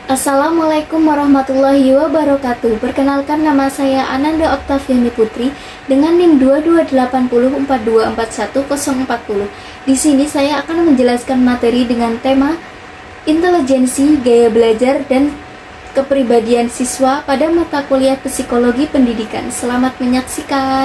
Assalamualaikum warahmatullahi wabarakatuh. Perkenalkan, nama saya Ananda Oktaviani Putri dengan NIM 2280424140. Di sini saya akan menjelaskan materi dengan tema intelijensi, gaya belajar, dan kepribadian siswa pada mata kuliah Psikologi Pendidikan. Selamat menyaksikan.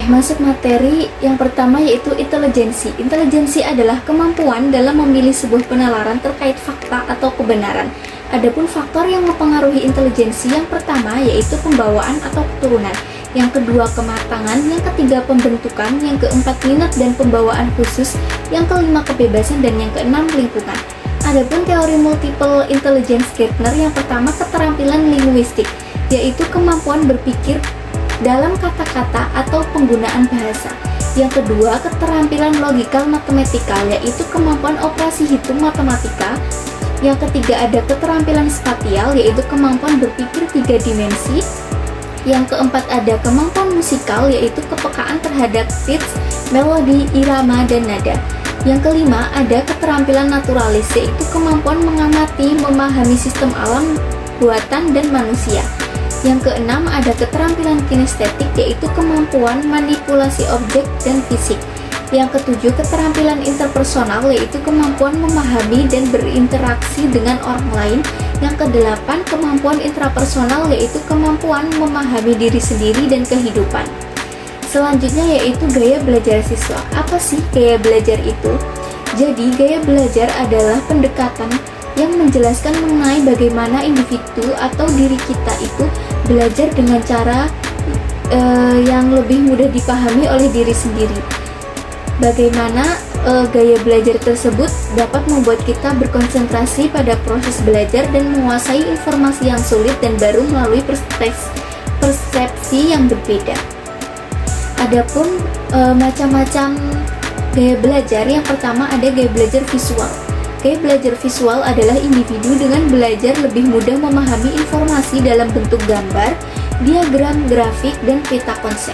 Masuk materi yang pertama, yaitu intelijensi. Intelijensi adalah kemampuan dalam memilih sebuah penalaran terkait fakta atau kebenaran. Adapun faktor yang mempengaruhi intelijensi, yang pertama yaitu pembawaan atau keturunan, yang kedua kematangan, yang ketiga pembentukan, yang keempat minat dan pembawaan khusus, yang kelima kebebasan, dan yang keenam lingkungan. Adapun teori multiple intelligence Gardner, yang pertama keterampilan linguistik, yaitu kemampuan berpikir dalam kata-kata atau penggunaan bahasa. Yang kedua keterampilan logikal matematikal, yaitu kemampuan operasi hitung matematika. Yang ketiga ada keterampilan spatial, yaitu kemampuan berpikir 3 dimensi. Yang keempat ada kemampuan musikal, yaitu kepekaan terhadap pitch, melodi, irama, dan nada. Yang kelima ada keterampilan naturalis, yaitu kemampuan mengamati, memahami sistem alam, buatan, dan manusia. Yang keenam ada keterampilan kinestetik, yaitu kemampuan manipulasi objek dan fisik. Yang ketujuh keterampilan interpersonal, yaitu kemampuan memahami dan berinteraksi dengan orang lain. Yang kedelapan kemampuan intrapersonal, yaitu kemampuan memahami diri sendiri dan kehidupan. Selanjutnya yaitu gaya belajar siswa. Apa sih gaya belajar itu? Jadi gaya belajar adalah pendekatan yang menjelaskan mengenai bagaimana individu atau diri kita itu belajar dengan cara yang lebih mudah dipahami oleh diri sendiri. Bagaimana gaya belajar tersebut dapat membuat kita berkonsentrasi pada proses belajar dan menguasai informasi yang sulit dan baru melalui persepsi yang berbeda. Adapun macam-macam gaya belajar, yang pertama ada gaya belajar visual. Gaya belajar visual adalah individu dengan belajar lebih mudah memahami informasi dalam bentuk gambar, diagram, grafik, dan peta konsep.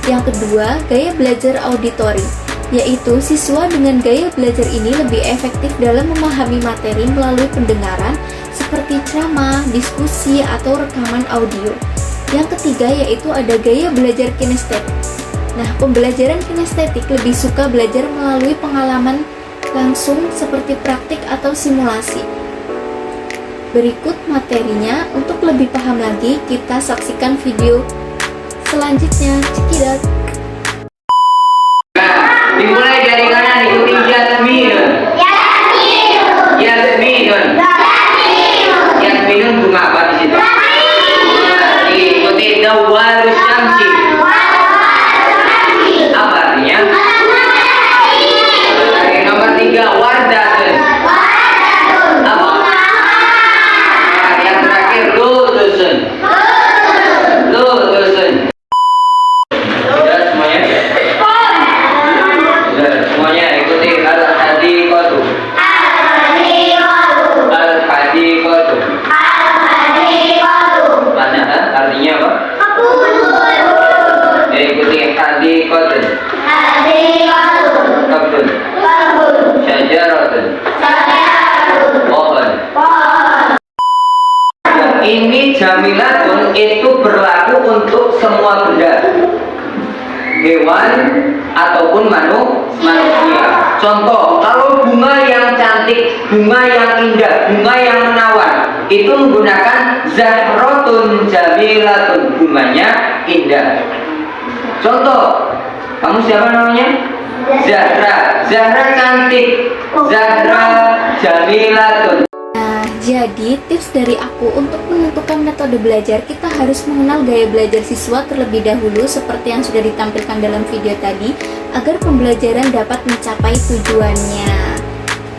Yang kedua, gaya belajar auditori, yaitu siswa dengan gaya belajar ini lebih efektif dalam memahami materi melalui pendengaran seperti ceramah, diskusi, atau rekaman audio. Yang ketiga yaitu ada gaya belajar kinestetik. Nah, pembelajaran kinestetik lebih suka belajar melalui pengalaman langsung seperti praktik atau simulasi. Berikut materinya. Untuk lebih paham lagi, kita saksikan video selanjutnya. Check it out. Dimulai dari kanan, ikuti Yasminun. Yasminun. Yasminun bunga apa di situ? Ikuti Nawwarus Syamsi. Apa artinya? Nomor 3 Wardatun. Apa? Yang terakhir Lutusun. Lutusun. Sudah semuanya? Semuanya ikuti al-hadiqatu. Al-hadiqatu. Mana artinya apa? Ikuti hadiqatun. Kabun. Syajaratun. Pohon. Ini jamilatun itu berlaku untuk semua benda, hewan ataupun manusia. Contoh, kalau bunga yang cantik, bunga yang indah, bunga yang menawan, itu menggunakan zahratun jamilatun, bunganya indah. Contoh, kamu siapa namanya? Zahra. Zahra cantik, Zahra jamilatun. Nah, jadi tips dari aku untuk menentukan metode belajar, kita harus mengenal gaya belajar siswa terlebih dahulu seperti yang sudah ditampilkan dalam video tadi, agar pembelajaran dapat mencapai tujuannya.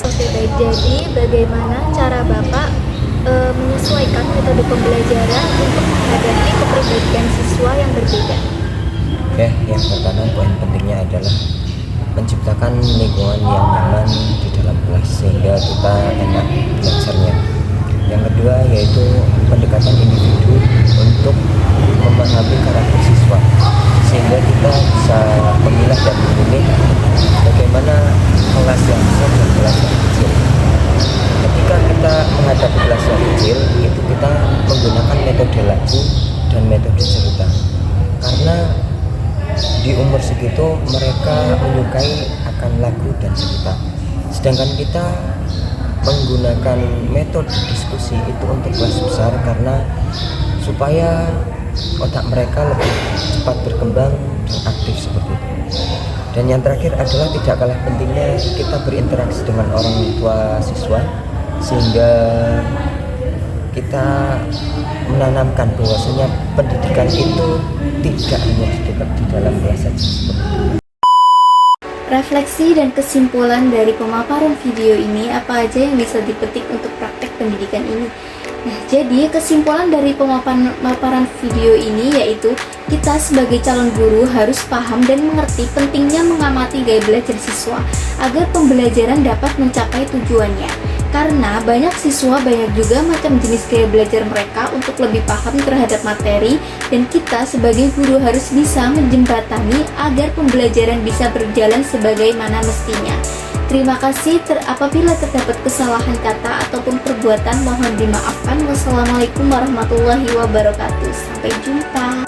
Oke baik, jadi bagaimana cara Bapak menyesuaikan metode pembelajaran untuk menghadapi kepribadian siswa yang berbeda? Oke, yang pertama poin pentingnya adalah menciptakan lingkungan yang nyaman di dalam kelas sehingga kita enak belajarnya. Yang kedua yaitu pendekatan individu untuk memahami karakter siswa sehingga kita bisa memilah dan memilih bagaimana kelas yang besar dan kelas yang kecil. Ketika kita menghadapi kelas yang kecil, itu kita menggunakan metode lagu dan metode cerita. Karena di umur segitu mereka menyukai akan lagu dan cerita. Sedangkan kita menggunakan metode diskusi itu untuk kelas besar karena supaya otak mereka lebih cepat berkembang dan aktif seperti itu. Dan yang terakhir adalah tidak kalah pentingnya kita berinteraksi dengan orang tua siswa sehingga kita menanamkan bahwasanya pendidikan itu tidak hanya di dalam kelas saja seperti itu. Refleksi dan kesimpulan dari pemaparan video ini, apa aja yang bisa dipetik untuk praktek pendidikan ini? Nah, jadi kesimpulan dari pemaparan video ini yaitu kita sebagai calon guru harus paham dan mengerti pentingnya mengamati gaya belajar siswa agar pembelajaran dapat mencapai tujuannya. Karena banyak siswa, banyak juga macam jenis gaya belajar mereka untuk lebih paham terhadap materi, dan kita sebagai guru harus bisa menjembatani agar pembelajaran bisa berjalan sebagaimana mestinya. Terima kasih. Apabila terdapat kesalahan kata ataupun perbuatan, mohon dimaafkan. Wassalamualaikum warahmatullahi wabarakatuh. Sampai jumpa.